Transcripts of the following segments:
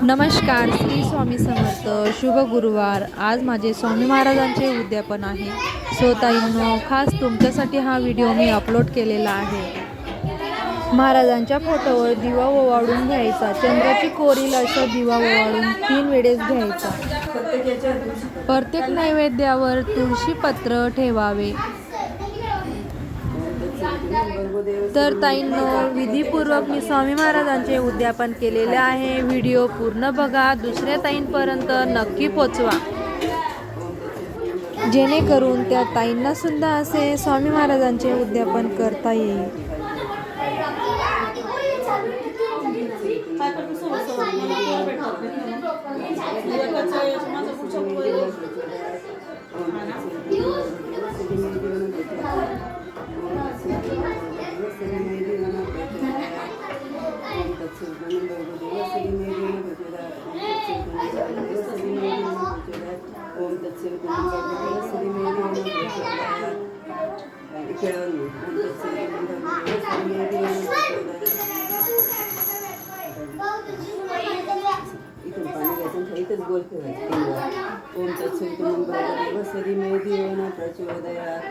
नमस्कार, श्री स्वामी समर्थ. शुभ गुरुवार. आज माझे स्वामी महाराजांचे उद्यापन आहे. सो ताईंनो, खास तुमच्यासाठी हा व्हिडिओ मी अपलोड केलेला आहे. महाराजांच्या फोटोवर दिवा ओवाळून घ्यायचा. चंद्राची कोरील असा दिवा ओवाळून 3 वेळेस घ्यायचा. प्रत्येक नैवेद्यावर तुळशी पत्र ठेवावे. तर ताईंनो, विधीपूर्वक मी स्वामी महाराजांचे उद्यापन केलेले आहे. व्हिडिओ पूर्ण बघा. दुसऱ्या ताईंपर्यंत नक्की पोचवा, जेणेकरून त्या ताईंना सुद्धा असे स्वामी महाराजांचे उद्यापन करता येईल. इथंच गोल ठेवायचं. ओम तत्सवितुर्वरेण्यं भर्गो देवस्य धीमहि धियो न प्रचोदयात्.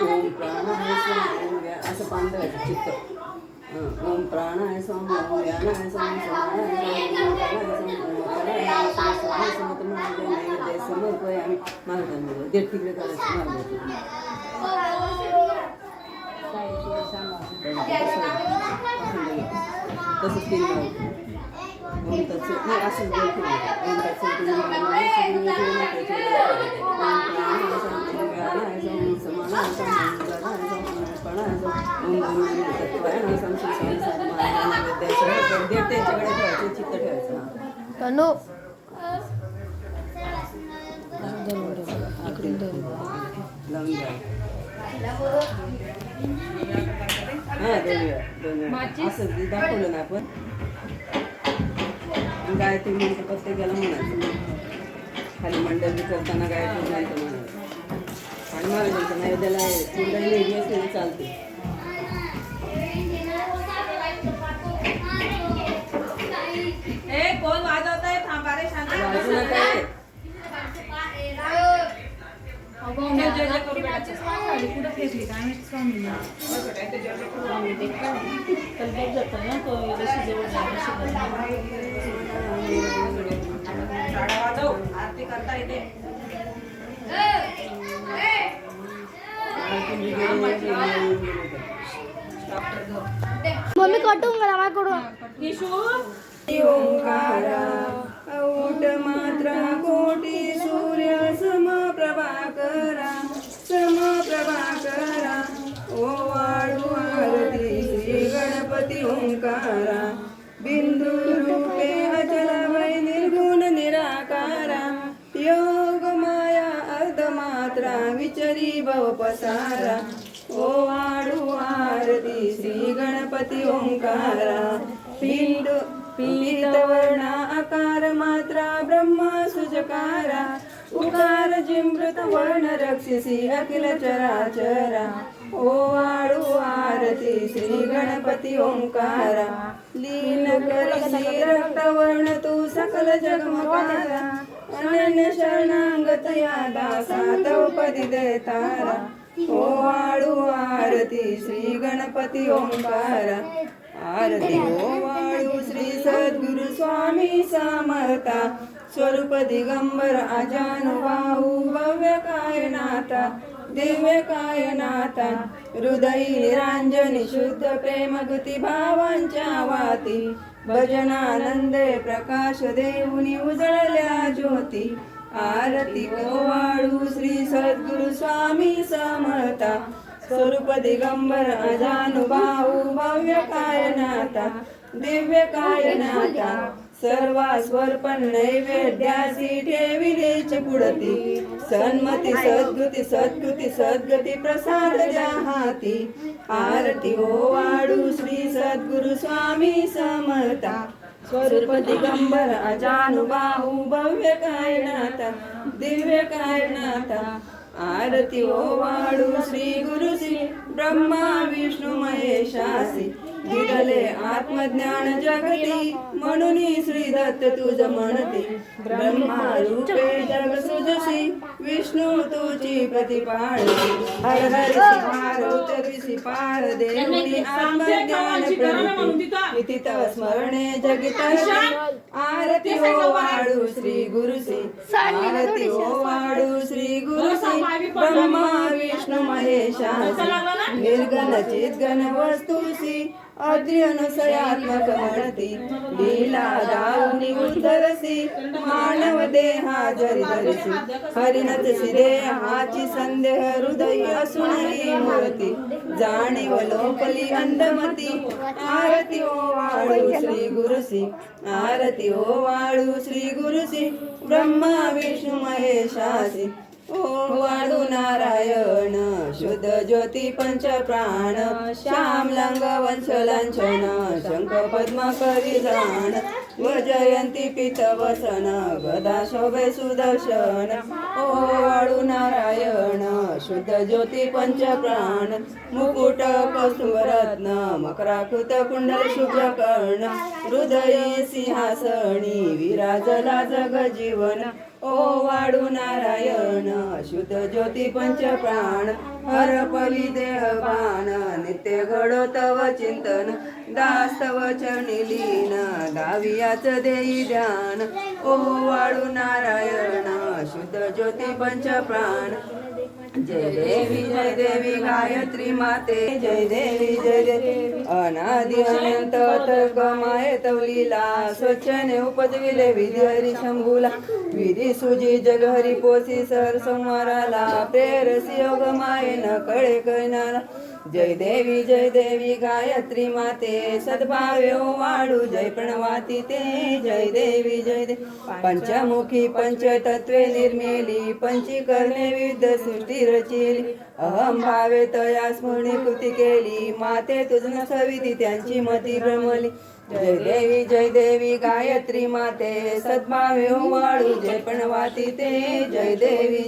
ओम प्राणाय स्वाहा ओम असं बांधायचं चित्त. ओम प्राणाय स्वाहा ओम व्यानाय स्वाहा नैवेद्य समर्पयामि. महाराजांना दीड तिकडे करायचं. तसंच केलं ओम तत्सवितुर्वरेण्यं नाही असंच बोल ठेवायचं. ओम चित्त ठेवायचं. लावून द्या. असं दाखवलं ना आपण. गायत्री मंत्र प्रत्येकाला म्हणायचं. खाली मंडळी करताना गायत्री मंत्र म्हणायचं. आणि महाराजांच्या नैवेद्याला कुंडली वेगळी असलेली चालते. कोण वाजवतंय? थांबा रे, शांत वाजू नका रे. आरती करता येते. मम्मी कटून गेला माझ्याकडून. ओंकारा औट मात्रा कोटी सूर्य समप्रभाकरा ओवाळू आरती श्री गणपती ओंकारा. बिंदू रूपे अचल वै निर्गुण निराकारा. योग माया अर्धमात्रा विचरी भव पसारा. ओवाळू आरती श्री गणपती ओंकारा. पीतवर्णा आकार मात्रा ब्रह्मा सुजकारा. उकार जिमृत वर्ण रक्षसी अखिल चराचरा. ओवाळू आरती श्री गणपती ओंकारा. लीन करिसी रक्तवर्ण तू सकल जगमकारा. अनन्य शरणांगत या दासा तव पदी देतारा. ओवाळू आरती श्री गणपती ओंकारा. आरती ओवाळू श्री सद्गुरु स्वामी समर्था. स्वरूप दिगंबर अजानुबाहू भव्य कायनाथा. दिव्य कायनाथा. हृदयी निरांजनी शुद्ध प्रेम गती भावांच्या वाती. भजनानंदे प्रकाश देऊनी उजळल्या ज्योती. आरती ओवाळू श्री सद्गुरु स्वामी समर्था. स्वरूप दिगंबर अजानुबाहू भव्य कायनाथा. दिव्य कायनाथा. सर्वास्वर्पण नैवेद्यासी ठेविलेच पुढती. सन्मती सद्गती प्रसाद द्या हाती. आरती ओवाळू श्री सद्गुरु स्वामी समर्था. स्वरूप दिगंबर अजानुबाहू भव्य कायनाथा. दिव्य कायनाथा. आरती ओवाळू श्री गुरु श्री ब्रह्मा विष्णू महेशासी दिदले आत्मज्ञान जगती म्हणून श्री दत्त तुझ म्हणती ब्रह्मा रूपे जग सृजसी विष्णू तुझी प्रतिपाळती हर हर पार्वती पार देवी आत्मज्ञान प्रणती इति तव स्मरणे जगित आरती हो वाळू श्री गुरुसी आरती हो वाळू श्री गुरुसी ब्रह्मा विष्णू महेशासी निर्गण चिद्गण वस्तुसी अद्र्यनुसयात्मक म्हणती लीला दाऊनी उद्धरसी मानव देहा जरी धरसी हरिणच सिरे हाची संदेह हृदय असूनही मूर्ती जाणीव लोकली अंधमती आरती ओ वाळू श्री गुरुसी आरती ओ वाळू श्री गुरुसी ब्रह्मा विष्णू महेशासी ओ वाळू नारायण शुद्ध ज्योती पंच प्राण श्याम लंग वंश लांछन शंख पद्म करी जाण व जयंती पित वसन गदा शोभे सुदर्शन ओ वाळू नारायण शुद्ध ज्योती पंच प्राण मुकुट कौस्तुभरत्न मकराकृत कुंडल शुभ्र कर्ण हृदये सिंहासनी विराजला जग जीवन ओ वाळू नारायण शुद्ध ज्योती पंच प्राण हर पवी देह बाण नित्य घडो तव चिंतन दास तव चरणी लीन दावियाच देई ध्यान ओ वाळू नारायण शुद्ध ज्योती पंच प्राण जय देवी गायत्री माते जय देवी अनादि अनंत तर्क माये तवलीला स्वच्छने उपजविले विधी हरी शंभूला विधी सुजी जग हरी पोसी सर संवाराला प्रेरसी योग माये न कळे कळणारा जय देवी गायत्री माते सद्भावे ओ वाळू जय प्रणवाती ते जय देवी पंचमुखी पंचतत्वे निर्मिली पंचीकरणे विविध सृष्टी रचिली अहम भावे तया स्मरणी कृती केली माते तुझ सविधी त्यांची मती भ्रमली जय देवी गायत्री माते सद्भावे ओ वाळू जय प्रणवाती ते जय देवी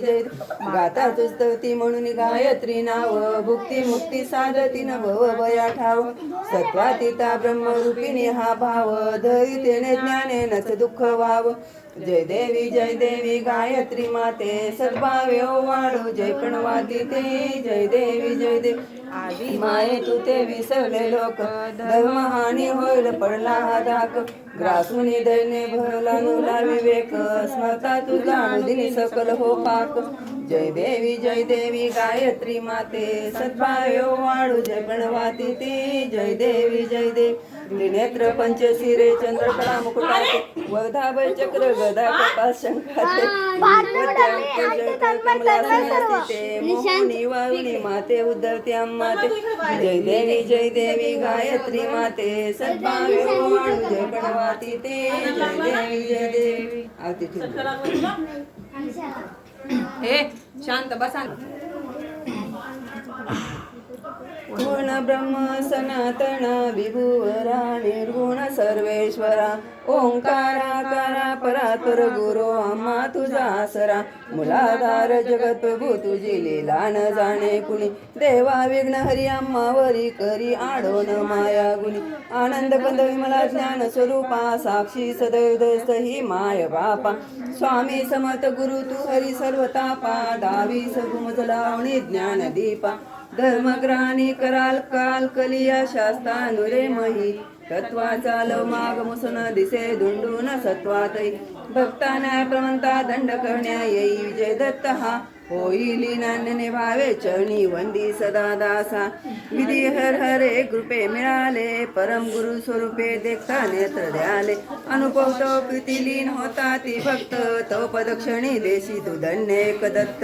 गाता तुस्तवती म्हणून गायत्री नाव भुक्ती मुक्ती साधतीन भव भया ठाव सत्वातीता ब्रह्मरूपिणी हा भाव धरितेने ज्ञानेनच दुःख व्हाव जय देवी गायत्री माते सद्भावे ओ वाळू जय प्रणवाती ते जय देवी आदि माये तू ते विसरले लोक धर्महानी होईल पडला हा धाक ग्रासुनी दैने भरला नुला विवेक स्मरता तुझा अनुदिनी सकल हो पाक जय देवी गायत्री माते सद्भावे ओ वाळू जय प्रणवाती ते जय देवी त्रिनेत्र पंचशिरे चंद्रकला मुकुटाते वधाभय चक्र गदा कपास शंखाते वारुणी माते उद्धरते अम्माते जय देवी गायत्री माते सद्भावे ओ वाळू जय प्रणवाती ते जय देवी आरती हे शांत बसा पूर्ण ब्रह्म सनातन विभुवरा निर्गुण सर्वेश्वरा ओंकाराकारा परात्पर गुरु आम्हा तुझा आसरा मुलाधार जगत प्रभू तुझी लीला न जाणे कुणी देवा विघ्न हरी आम्हावरी करी आडोन माया गुणी आनंद कंद विमला ज्ञान स्वरूपा साक्षी सदैव ही माय बापा स्वामी समर्थ गुरु तू हरी सर्वतापा दावी सगुमज लावणी ज्ञान दीपा धर्मग्राणी कराल काल कलिया शास्तानुरे मही तत्वाचा लव माग मुसन दिसे धुंडून सत्वातई भक्ता न्याय प्रमंता दंड करण्या येई विजय दत्त हा होईली नान्यने भावे चरणी वंदी सदा दासा विधी हर हरे कृपे मिळाले परम गुरु स्वरूपे देखता नेत्र द्याले अनुभव तो प्रीतिलीन होता ती भक्त तो पदक्षणी देशी तू धन्य एक दत्त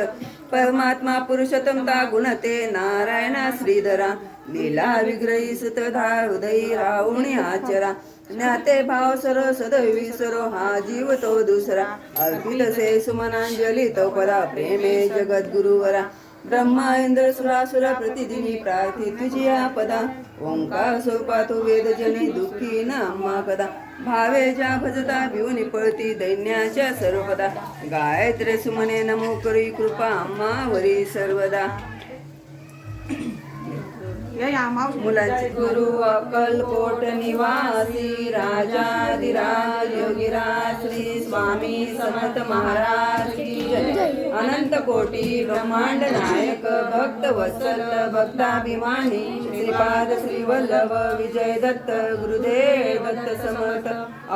परमात्मा पुरुषोत्तमता गुणते नारायणा श्रीधरा लीला विग्रही सुतधा हृदयी राहुणी आचरा ज्ञाते भाव सरो सदैव विसरो हा जीव तो दुसरा अर्पित से सुमनांजली तो परा प्रेमे जगत गुरुवरा ब्रह्मा इंद्र सुरासुर प्रतिदिनी प्रार्थी तुझी आपदा ओंकार स्वरूपा तो वेदजनी दुःखी न आम्हा कदा भावे ज्या भजता भिवून पळती दैन्याच्या सर्वपदा गायत्रे सुमने नमो करी कृपा आम्हावरी सर्वदा मुलांचे गुरु अक्कलकोट निवासी राजाधिराज योगीराज श्री स्वामी समर्थ महाराज की जय. अनंत कोटी ब्रह्मांड नायक भक्त वत्सल भक्ताभिमानी श्रीपाद श्री वल्लभ विजय दत्त गुरुदेव दत्त समर्थ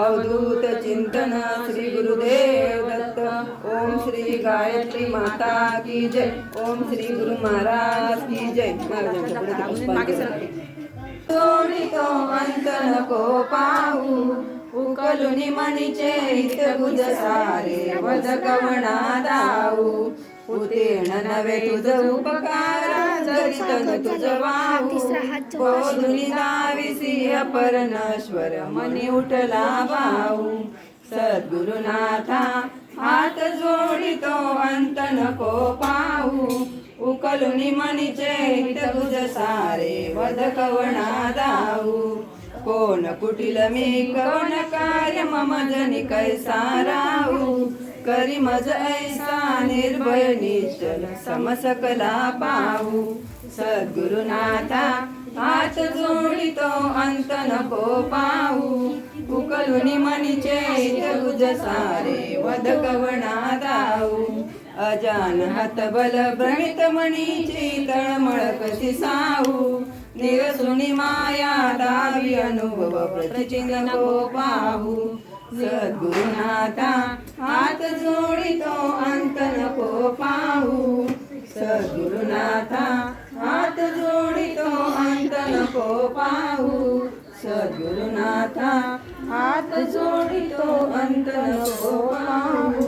अवधूत चिंतन श्री गुरुदेव दत्त. ओम श्री गायत्री माता की जय. ओम श्री गुरु महाराज की जय. तोडी तो अंत नको पाहू उकलुनी मनीचे हित गुज सारे वद कवणा दाऊ. उतीर्ण नवे तुझ उपकार जरित तुझ वाहू बोलुनी दाविसी अपर नश्वर मनी उठला भाऊ. सद्गुरुनाथा हात जोडितो अंत नको पाहू उकलुनी मनीचे हित गुज सारे वद कवणा दाऊ. कोण कुटिल मी कवन कार्य मम जनी कैसा राहू करी मज ऐसा निर्भय निश्चल समसकला पाहू. सद्गुरुनाथा हात जोडितो अंत नको पाहू उकलुनी मनीचे हित गुज सारे वद कवणा दाऊ. अजान हात बल भ्रमित मनीची तळमळ कशी साहू निरसुनी माया दावी अनुभव प्रतिचिंत नको पाहू. सद्गुरुनाथा हात जोडितो अंत नको पाहू. सद्गुरुनाथा हात जोडितो अंत नको पाहू. सद्गुरुनाथा हात जोडितो अंत नको पाहू.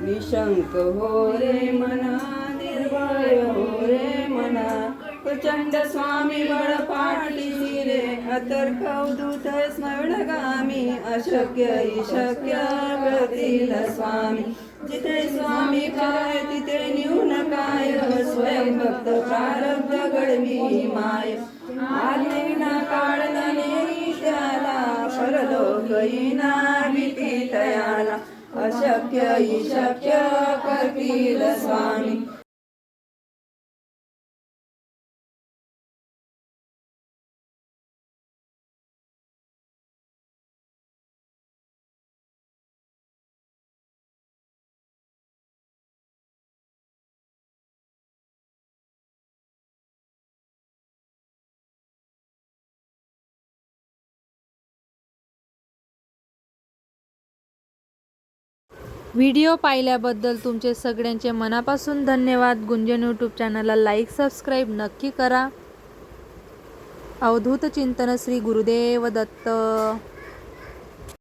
निशंक हो रे मना निर्भय हो रे मना प्रचंड स्वामी बळ पाठीशी रे अतर्क अवधूत स्मरणगामी अशक्य हि शक्य करतील स्वामी. जिथे स्वामी काय तिथे न्यून काय स्वयं भक्त प्रारब्ध घडवी माय. आज्ञेविना काढला नेरी त्याला परलोक येईना भीती तयाला. अशक्य हि शक्य करतील स्वामी. व्हिडिओ पाहिल्याबद्दल तुमचे सगळ्यांचे मनापासून धन्यवाद. गुंजन यूट्यूब चॅनलला लाईक सबस्क्राईब नक्की करा. अवधूत चिंतन श्री गुरुदेव दत्त.